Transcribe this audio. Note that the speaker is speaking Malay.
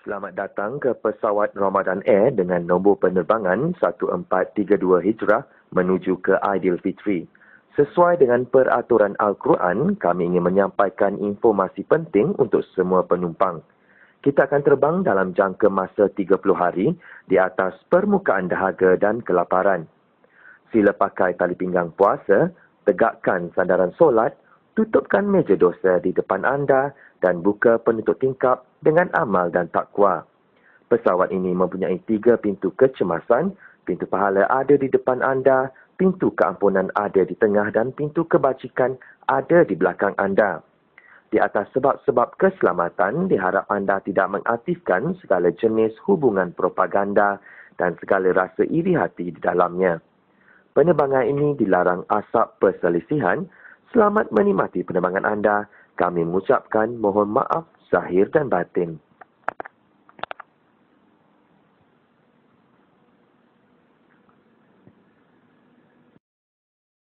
Selamat datang ke pesawat Ramadan Air dengan nombor penerbangan 1432 Hijrah menuju ke Aidilfitri. Sesuai dengan peraturan Al-Quran, kami ingin menyampaikan informasi penting untuk semua penumpang. Kita akan terbang dalam jangka masa 30 hari di atas permukaan dahaga dan kelaparan. Sila pakai tali pinggang puasa, tegakkan sandaran solat, tutupkan meja dosa di depan anda dan buka penutup tingkap dengan amal dan takwa. Pesawat ini mempunyai 3 pintu kecemasan, pintu pahala ada di depan anda, pintu keampunan ada di tengah dan pintu kebajikan ada di belakang anda. Di atas sebab-sebab keselamatan, diharap anda tidak mengaktifkan segala jenis hubungan propaganda dan segala rasa iri hati di dalamnya. Penerbangan ini dilarang asap perselisihan. Selamat menikmati penerbangan anda. Kami mengucapkan mohon maaf zahir dan batin.